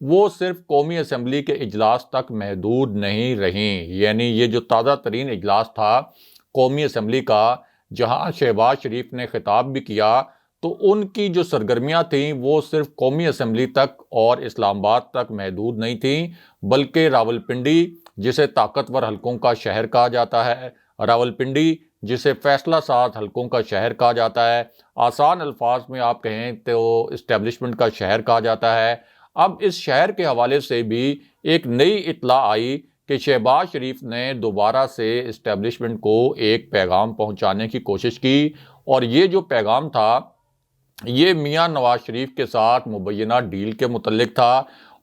وہ صرف قومی اسمبلی کے اجلاس تک محدود نہیں رہیں۔ یعنی یہ جو تازہ ترین اجلاس تھا قومی اسمبلی کا، جہاں شہباز شریف نے خطاب بھی کیا، تو ان کی جو سرگرمیاں تھیں وہ صرف قومی اسمبلی تک اور اسلام آباد تک محدود نہیں تھیں، بلکہ راولپنڈی جسے طاقتور حلقوں کا شہر کہا جاتا ہے، راولپنڈی جسے فیصلہ ساز حلقوں کا شہر کہا جاتا ہے، آسان الفاظ میں آپ کہیں تو اسٹیبلشمنٹ کا شہر کہا جاتا ہے۔ اب اس شہر کے حوالے سے بھی ایک نئی اطلاع آئی کہ شہباز شریف نے دوبارہ سے اسٹیبلشمنٹ کو ایک پیغام پہنچانے کی کوشش کی، اور یہ جو پیغام تھا یہ میاں نواز شریف کے ساتھ مبینہ ڈیل کے متعلق تھا،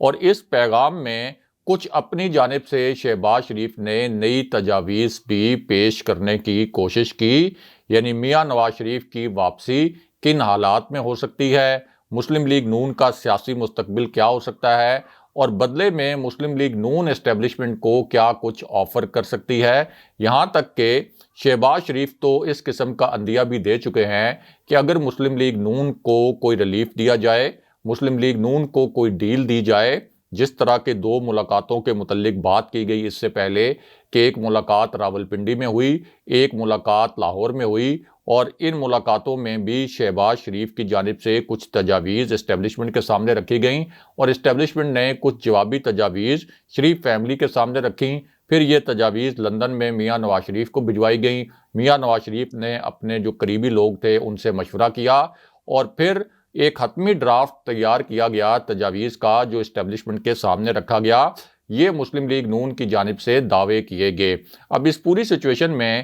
اور اس پیغام میں کچھ اپنی جانب سے شہباز شریف نے نئی تجاویز بھی پیش کرنے کی کوشش کی۔ یعنی میاں نواز شریف کی واپسی کن حالات میں ہو سکتی ہے، مسلم لیگ نون کا سیاسی مستقبل کیا ہو سکتا ہے، اور بدلے میں مسلم لیگ نون اسٹیبلشمنٹ کو کیا کچھ آفر کر سکتی ہے۔ یہاں تک کہ شہباز شریف تو اس قسم کا عندیہ بھی دے چکے ہیں کہ اگر مسلم لیگ نون کو کوئی ریلیف دیا جائے، مسلم لیگ نون کو کوئی ڈیل دی جائے، جس طرح کے 2 ملاقاتوں کے متعلق بات کی گئی اس سے پہلے کہ ایک ملاقات راولپنڈی میں ہوئی، ایک ملاقات لاہور میں ہوئی، اور ان ملاقاتوں میں بھی شہباز شریف کی جانب سے کچھ تجاویز اسٹیبلشمنٹ کے سامنے رکھی گئیں، اور اسٹیبلشمنٹ نے کچھ جوابی تجاویز شریف فیملی کے سامنے رکھیں۔ پھر یہ تجاویز لندن میں میاں نواز شریف کو بھجوائی گئیں۔ میاں نواز شریف نے اپنے جو قریبی لوگ تھے ان سے مشورہ کیا، اور پھر ایک حتمی ڈرافٹ تیار کیا گیا تجاویز کا، جو اسٹیبلشمنٹ کے سامنے رکھا گیا۔ یہ مسلم لیگ نون کی جانب سے دعوے کیے گئے۔ اب اس پوری سچویشن میں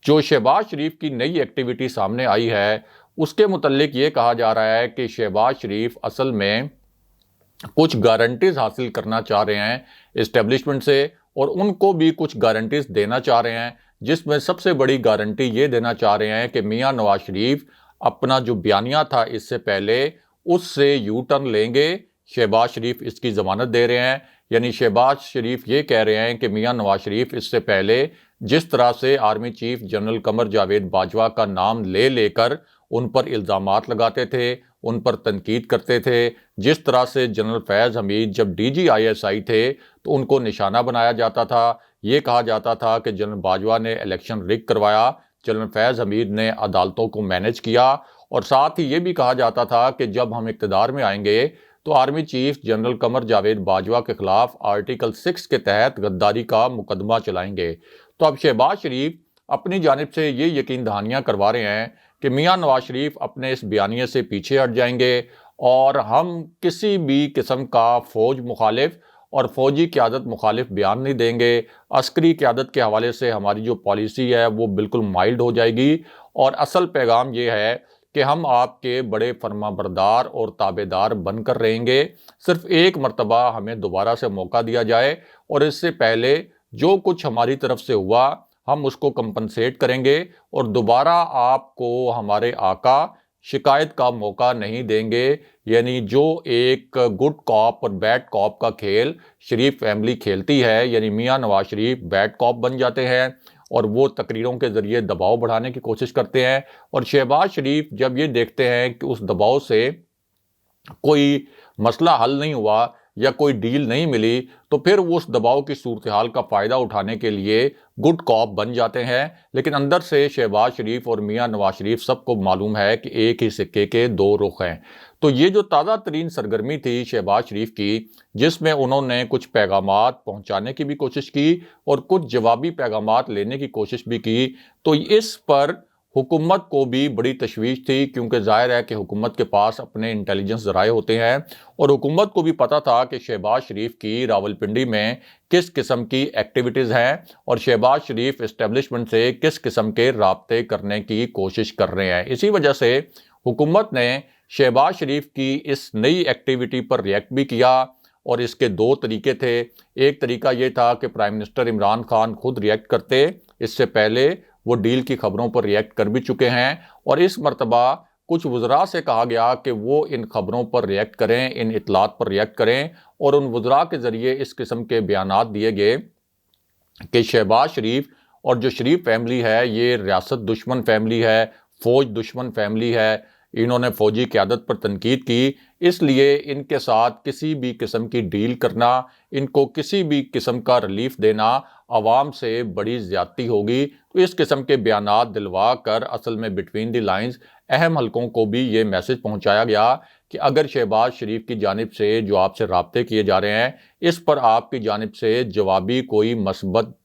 جو شہباز شریف کی نئی ایکٹیویٹی سامنے آئی ہے، اس کے متعلق یہ کہا جا رہا ہے کہ شہباز شریف اصل میں کچھ گارنٹیز حاصل کرنا چاہ رہے ہیں اسٹیبلشمنٹ سے، اور ان کو بھی کچھ گارنٹیز دینا چاہ رہے ہیں، جس میں سب سے بڑی گارنٹی یہ دینا چاہ رہے ہیں کہ میاں نواز شریف اپنا جو بیانیہ تھا اس سے پہلے اس سے یو ٹرن لیں گے۔ شہباز شریف اس کی ضمانت دے رہے ہیں۔ یعنی شہباز شریف یہ کہہ رہے ہیں کہ میاں نواز شریف اس سے پہلے جس طرح سے army chief general Qamar Javed Bajwa کا نام لے لے کر ان پر الزامات لگاتے تھے، ان پر تنقید کرتے تھے، جس طرح سے جنرل فیض حمید جب D G I S I تھے تو ان کو نشانہ بنایا جاتا تھا، یہ کہا جاتا تھا کہ جنرل باجوہ نے الیکشن ریگ کروایا، جنرل فیض حمید نے عدالتوں کو مینج کیا، اور ساتھ ہی یہ بھی کہا جاتا تھا کہ جب ہم اقتدار میں آئیں گے تو army chief general Qamar Javed Bajwa کے خلاف آرٹیکل 6 کے تحت غداری کا مقدمہ چلائیں گے۔ تو اب شہباز شریف اپنی جانب سے یہ یقین دہانیاں کروا رہے ہیں کہ میاں نواز شریف اپنے اس بیانیے سے پیچھے ہٹ جائیں گے، اور ہم کسی بھی قسم کا فوج مخالف اور فوجی قیادت مخالف بیان نہیں دیں گے۔ عسکری قیادت کے حوالے سے ہماری جو پالیسی ہے وہ بالکل مائلڈ ہو جائے گی، اور اصل پیغام یہ ہے کہ ہم آپ کے بڑے فرما بردار اور تابع دار بن کر رہیں گے۔ صرف ایک مرتبہ ہمیں دوبارہ سے موقع دیا جائے، اور اس سے پہلے جو کچھ ہماری طرف سے ہوا ہم اس کو کمپنسیٹ کریں گے، اور دوبارہ آپ کو ہمارے آقا شکایت کا موقع نہیں دیں گے۔ یعنی جو ایک گڈ کاپ اور بیڈ کاپ کا کھیل شریف فیملی کھیلتی ہے، یعنی میاں نواز شریف بیڈ کاپ بن جاتے ہیں اور وہ تقریروں کے ذریعے دباؤ بڑھانے کی کوشش کرتے ہیں، اور شہباز شریف جب یہ دیکھتے ہیں کہ اس دباؤ سے کوئی مسئلہ حل نہیں ہوا یا کوئی ڈیل نہیں ملی، تو پھر وہ اس دباؤ کی صورتحال کا فائدہ اٹھانے کے لیے گڈ کاپ بن جاتے ہیں۔ لیکن اندر سے شہباز شریف اور میاں نواز شریف سب کو معلوم ہے کہ ایک ہی سکے کے 2 رخ ہیں۔ تو یہ جو تازہ ترین سرگرمی تھی شہباز شریف کی، جس میں انہوں نے کچھ پیغامات پہنچانے کی بھی کوشش کی اور کچھ جوابی پیغامات لینے کی کوشش بھی کی، تو اس پر حکومت کو بھی بڑی تشویش تھی، کیونکہ ظاہر ہے کہ حکومت کے پاس اپنے انٹیلیجنس ذرائع ہوتے ہیں، اور حکومت کو بھی پتہ تھا کہ شہباز شریف کی راولپنڈی میں کس قسم کی ایکٹیویٹیز ہیں، اور شہباز شریف اسٹیبلشمنٹ سے کس قسم کے رابطے کرنے کی کوشش کر رہے ہیں۔ اسی وجہ سے حکومت نے شہباز شریف کی اس نئی ایکٹیویٹی پر ریئیکٹ بھی کیا، اور اس کے 2 طریقے تھے۔ ایک طریقہ یہ تھا کہ پرائم منسٹر عمران خان خود ریئیکٹ کرتے، اس سے پہلے وہ ڈیل کی خبروں پر ریئیکٹ کر بھی چکے ہیں، اور اس مرتبہ کچھ وزراء سے کہا گیا کہ وہ ان خبروں پر ریئیکٹ کریں، ان اطلاعات پر ریئیکٹ کریں، اور ان وزراء کے ذریعے اس قسم کے بیانات دیے گئے کہ شہباز شریف اور جو شریف فیملی ہے یہ ریاست دشمن فیملی ہے، فوج دشمن فیملی ہے، انہوں نے فوجی قیادت پر تنقید کی، اس لیے ان کے ساتھ کسی بھی قسم کی ڈیل کرنا، ان کو کسی بھی قسم کا ریلیف دینا عوام سے بڑی زیادتی ہوگی۔ تو اس قسم کے بیانات دلوا کر اصل میں بٹوین دی لائنز اہم حلقوں کو بھی یہ میسج پہنچایا گیا کہ اگر شہباز شریف کی جانب سے جو آپ سے رابطے کیے جا رہے ہیں اس پر آپ کی جانب سے جوابی کوئی مثبت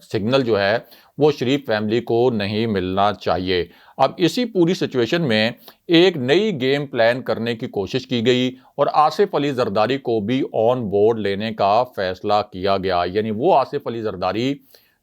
سگنل جو ہے وہ شریف فیملی کو نہیں ملنا چاہیے۔ اب اسی پوری سچویشن میں ایک نئی گیم پلان کرنے کی کوشش کی گئی اور آصف علی زرداری کو بھی آن بورڈ لینے کا فیصلہ کیا گیا۔ یعنی وہ آصف علی زرداری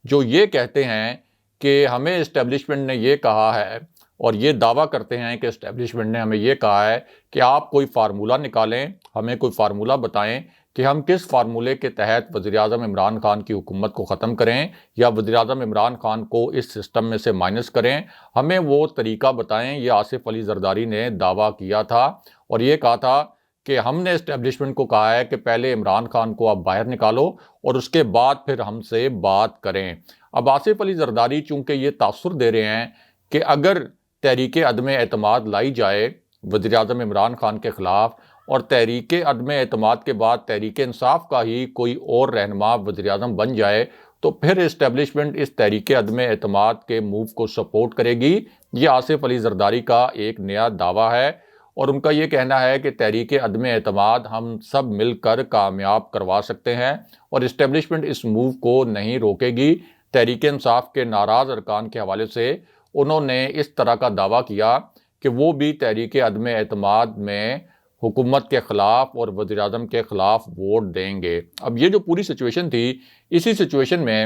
جو یہ کہتے ہیں کہ ہمیں اسٹیبلشمنٹ نے یہ کہا ہے اور یہ دعویٰ کرتے ہیں کہ اسٹیبلشمنٹ نے ہمیں یہ کہا ہے کہ آپ کوئی فارمولہ نکالیں، ہمیں کوئی فارمولہ بتائیں کہ ہم کس فارمولے کے تحت وزیراعظم عمران خان کی حکومت کو ختم کریں یا وزیراعظم عمران خان کو اس سسٹم میں سے مائنس کریں، ہمیں وہ طریقہ بتائیں۔ یہ آصف علی زرداری نے دعویٰ کیا تھا اور یہ کہا تھا کہ ہم نے اسٹیبلشمنٹ کو کہا ہے کہ پہلے عمران خان کو آپ باہر نکالو اور اس کے بعد پھر ہم سے بات کریں۔ اب آصف علی زرداری چونکہ یہ تاثر دے رہے ہیں کہ اگر تحریک عدم اعتماد لائی جائے وزیراعظم عمران خان کے خلاف اور تحریک عدم اعتماد کے بعد تحریک انصاف کا ہی کوئی اور رہنما وزیراعظم بن جائے تو پھر اسٹیبلشمنٹ اس تحریک عدم اعتماد کے موو کو سپورٹ کرے گی۔ یہ آصف علی زرداری کا ایک نیا دعویٰ ہے اور ان کا یہ کہنا ہے کہ تحریک عدم اعتماد ہم سب مل کر کامیاب کروا سکتے ہیں اور اسٹیبلشمنٹ اس موو کو نہیں روکے گی۔ تحریک انصاف کے ناراض ارکان کے حوالے سے انہوں نے اس طرح کا دعویٰ کیا کہ وہ بھی تحریک عدم اعتماد میں حکومت کے خلاف اور وزیراعظم کے خلاف ووٹ دیں گے۔ اب یہ جو پوری سچویشن تھی، اسی سچویشن میں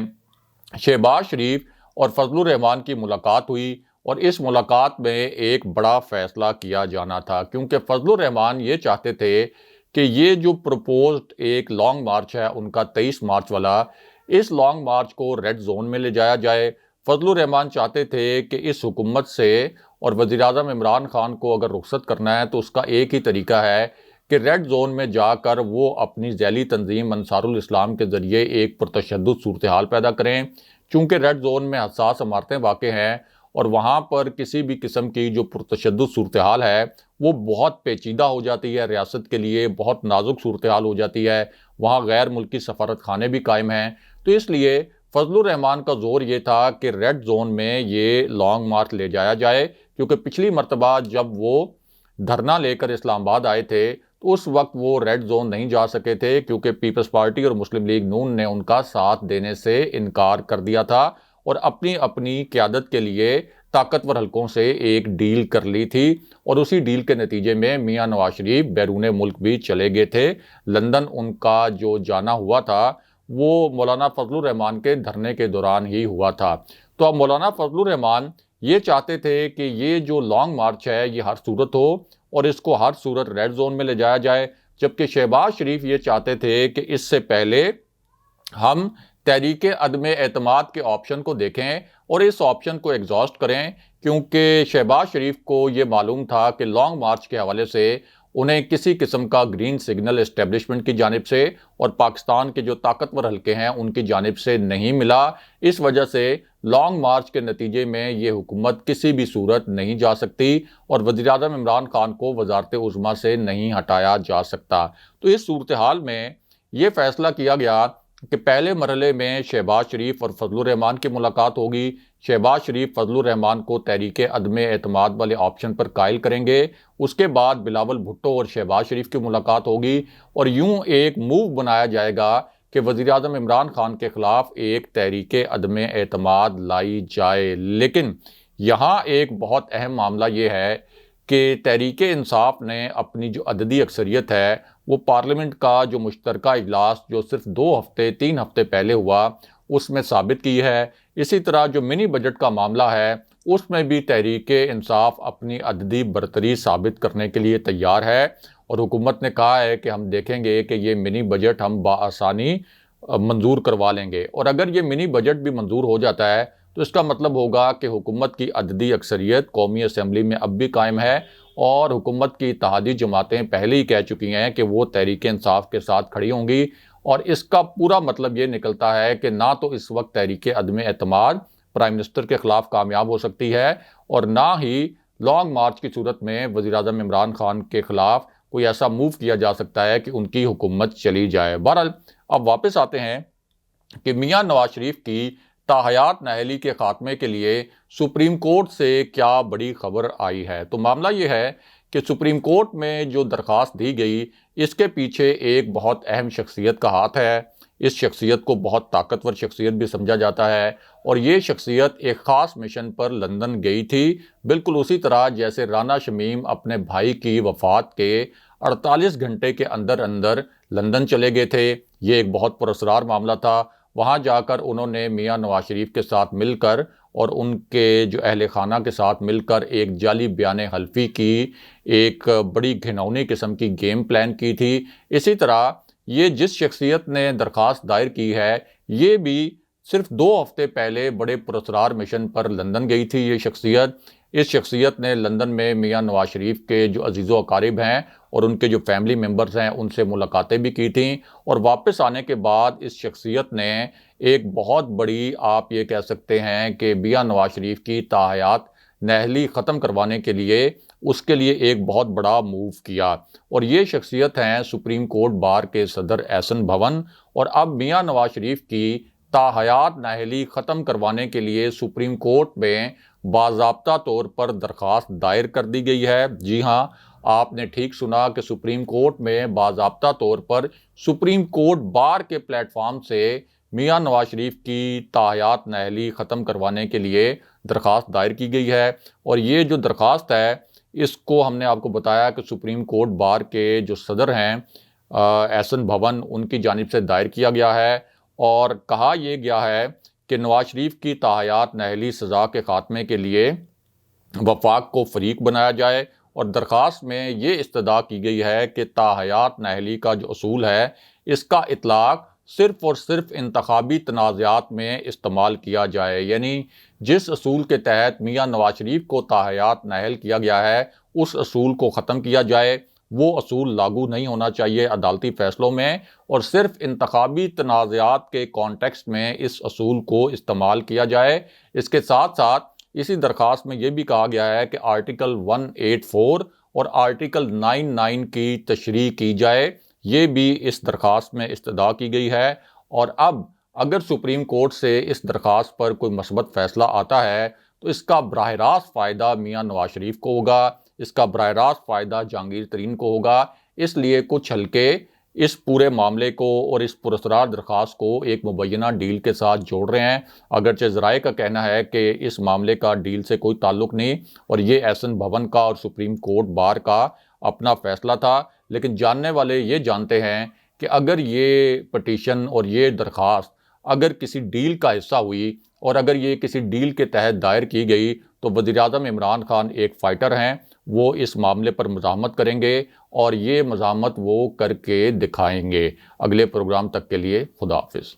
شہباز شریف اور فضل الرحمان کی ملاقات ہوئی اور اس ملاقات میں ایک بڑا فیصلہ کیا جانا تھا کیونکہ فضل الرحمان یہ چاہتے تھے کہ یہ جو پروپوزڈ ایک لانگ مارچ ہے ان کا 23 مارچ والا، اس لانگ مارچ کو ریڈ زون میں لے جایا جائے۔ فضل الرحمان چاہتے تھے کہ اس حکومت سے اور وزیراعظم عمران خان کو اگر رخصت کرنا ہے تو اس کا ایک ہی طریقہ ہے کہ ریڈ زون میں جا کر وہ اپنی ذیلی تنظیم انصار الاسلام کے ذریعے ایک پرتشدد صورتحال پیدا کریں۔ چونکہ ریڈ زون میں حساس عمارتیں واقع ہیں اور وہاں پر کسی بھی قسم کی جو پرتشدد صورتحال ہے وہ بہت پیچیدہ ہو جاتی ہے، ریاست کے لیے بہت نازک صورتحال ہو جاتی ہے، وہاں غیر ملکی سفارت خانے بھی قائم ہیں۔ تو اس لیے فضل الرحمان کا زور یہ تھا کہ ریڈ زون میں یہ لانگ مارچ لے جایا جائے کیونکہ پچھلی مرتبہ جب وہ دھرنا لے کر اسلام آباد آئے تھے تو اس وقت وہ ریڈ زون نہیں جا سکے تھے کیونکہ پیپلز پارٹی اور مسلم لیگ نون نے ان کا ساتھ دینے سے انکار کر دیا تھا اور اپنی اپنی قیادت کے لیے طاقتور حلقوں سے ایک ڈیل کر لی تھی اور اسی ڈیل کے نتیجے میں میاں نواز شریف بیرون ملک بھی چلے گئے تھے۔ لندن ان کا جو جانا ہوا تھا وہ مولانا فضل الرحمان کے دھرنے کے دوران ہی ہوا تھا۔ تو اب مولانا فضل الرحمان یہ چاہتے تھے کہ یہ جو لانگ مارچ ہے یہ ہر صورت ہو اور اس کو ہر صورت ریڈ زون میں لے جایا جائے، جبکہ شہباز شریف یہ چاہتے تھے کہ اس سے پہلے ہم تحریک عدم اعتماد کے آپشن کو دیکھیں اور اس آپشن کو ایگزاسٹ کریں کیونکہ شہباز شریف کو یہ معلوم تھا کہ لانگ مارچ کے حوالے سے انہیں کسی قسم کا گرین سگنل اسٹیبلشمنٹ کی جانب سے اور پاکستان کے جو طاقتور حلقے ہیں ان کی جانب سے نہیں ملا۔ اس وجہ سے لانگ مارچ کے نتیجے میں یہ حکومت کسی بھی صورت نہیں جا سکتی اور وزیراعظم عمران خان کو وزارت عظمیٰ سے نہیں ہٹایا جا سکتا۔ تو اس صورتحال میں یہ فیصلہ کیا گیا کہ پہلے مرحلے میں شہباز شریف اور فضل الرحمان کی ملاقات ہوگی۔ شہباز شریف فضل الرحمان کو تحریک عدم اعتماد والے آپشن پر قائل کریں گے، اس کے بعد بلاول بھٹو اور شہباز شریف کی ملاقات ہوگی اور یوں ایک موو بنایا جائے گا کہ وزیراعظم عمران خان کے خلاف ایک تحریک عدم اعتماد لائی جائے۔ لیکن یہاں ایک بہت اہم معاملہ یہ ہے کہ تحریک انصاف نے اپنی جو عددی اکثریت ہے وہ پارلیمنٹ کا جو مشترکہ اجلاس جو صرف 3 ہفتے پہلے ہوا اس میں ثابت کی ہے۔ اسی طرح جو منی بجٹ کا معاملہ ہے اس میں بھی تحریک انصاف اپنی عددی برتری ثابت کرنے کے لیے تیار ہے اور حکومت نے کہا ہے کہ ہم دیکھیں گے کہ یہ منی بجٹ ہم بآسانی منظور کروا لیں گے اور اگر یہ منی بجٹ بھی منظور ہو جاتا ہے تو اس کا مطلب ہوگا کہ حکومت کی عددی اکثریت قومی اسمبلی میں اب بھی قائم ہے اور حکومت کی اتحادی جماعتیں پہلے ہی کہہ چکی ہیں کہ وہ تحریک انصاف کے ساتھ کھڑی ہوں گی اور اس کا پورا مطلب یہ نکلتا ہے کہ نہ تو اس وقت تحریک عدم اعتماد پرائم منسٹر کے خلاف کامیاب ہو سکتی ہے اور نہ ہی لانگ مارچ کی صورت میں وزیراعظم عمران خان کے خلاف کوئی ایسا موو کیا جا سکتا ہے کہ ان کی حکومت چلی جائے۔ بہرحال اب واپس آتے ہیں کہ میاں نواز شریف کی تاحیات نااہلی کے خاتمے کے لیے سپریم کورٹ سے کیا بڑی خبر آئی ہے۔ تو معاملہ یہ ہے کہ سپریم کورٹ میں جو درخواست دی گئی اس کے پیچھے ایک بہت اہم شخصیت کا ہاتھ ہے۔ اس شخصیت کو بہت طاقتور شخصیت بھی سمجھا جاتا ہے، اور یہ شخصیت ایک خاص مشن پر لندن گئی تھی، بالکل اسی طرح جیسے رانا شمیم اپنے بھائی کی وفات کے 48 گھنٹے کے اندر اندر لندن چلے گئے تھے۔ یہ ایک بہت پراسرار معاملہ تھا۔ وہاں جا کر انہوں نے میاں نواز شریف کے ساتھ مل کر اور ان کے جو اہل خانہ کے ساتھ مل کر ایک جعلی بیان حلفی کی ایک بڑی گھناؤنی قسم کی گیم پلان کی تھی۔ اسی طرح یہ جس شخصیت نے درخواست دائر کی ہے یہ بھی صرف 2 ہفتے پہلے بڑے پراسرار مشن پر لندن گئی تھی۔ یہ شخصیت اس شخصیت نے لندن میں میاں نواز شریف کے جو عزیز و اقارب ہیں اور ان کے جو فیملی ممبرز ہیں ان سے ملاقاتیں بھی کی تھیں، اور واپس آنے کے بعد اس شخصیت نے ایک بہت بڑی آپ یہ کہہ سکتے ہیں کہ میاں نواز شریف کی تاحیات نااہلی ختم کروانے کے لیے اس کے لیے ایک بہت بڑا موو کیا، اور یہ شخصیت ہیں سپریم کورٹ بار کے صدر احسن بھون۔ اور اب میاں نواز شریف کی تاحیات نااہلی ختم کروانے کے لیے سپریم کورٹ میں باضابطہ طور پر درخواست دائر کر دی گئی ہے۔ جی ہاں، آپ نے ٹھیک سنا کہ سپریم کورٹ میں باضابطہ طور پر سپریم کورٹ بار کے پلیٹ فارم سے میاں نواز شریف کی تاحیات نااہلی ختم کروانے کے لیے درخواست دائر کی گئی ہے۔ اور یہ جو درخواست ہے اس کو ہم نے آپ کو بتایا کہ سپریم کورٹ بار کے جو صدر ہیں احسن بھون ان کی جانب سے دائر کیا گیا ہے، اور کہا یہ گیا ہے کہ نواز شریف کی تاحیات نااہلی سزا کے خاتمے کے لیے وفاق کو فریق بنایا جائے، اور درخواست میں یہ استدعا کی گئی ہے کہ تاحیات نااہلی کا جو اصول ہے اس کا اطلاق صرف اور صرف انتخابی تنازعات میں استعمال کیا جائے، یعنی جس اصول کے تحت میاں نواز شریف کو تاحیات نااہل کیا گیا ہے اس اصول کو ختم کیا جائے۔ وہ اصول لاگو نہیں ہونا چاہیے عدالتی فیصلوں میں، اور صرف انتخابی تنازعات کے کانٹیکسٹ میں اس اصول کو استعمال کیا جائے۔ اس کے ساتھ ساتھ اسی درخواست میں یہ بھی کہا گیا ہے کہ آرٹیکل 184 اور آرٹیکل 99 کی تشریح کی جائے، یہ بھی اس درخواست میں استدعا کی گئی ہے۔ اور اب اگر سپریم کورٹ سے اس درخواست پر کوئی مثبت فیصلہ آتا ہے تو اس کا براہ راست فائدہ میاں نواز شریف کو ہوگا، اس کا براہ راست فائدہ جہانگیر ترین کو ہوگا۔ اس لیے کچھ حلقے اس پورے معاملے کو اور اس پراسرار درخواست کو ایک مبینہ ڈیل کے ساتھ جوڑ رہے ہیں، اگرچہ ذرائع کا کہنا ہے کہ اس معاملے کا ڈیل سے کوئی تعلق نہیں اور یہ احسن بھون کا اور سپریم کورٹ بار کا اپنا فیصلہ تھا۔ لیکن جاننے والے یہ جانتے ہیں کہ اگر یہ پٹیشن اور یہ درخواست اگر کسی ڈیل کا حصہ ہوئی اور اگر یہ کسی ڈیل کے تحت دائر کی گئی تو وزیراعظم عمران خان ایک فائٹر ہیں، وہ اس معاملے پر مزاحمت کریں گے اور یہ مزاحمت وہ کر کے دکھائیں گے۔ اگلے پروگرام تک کے لیے خدا حافظ۔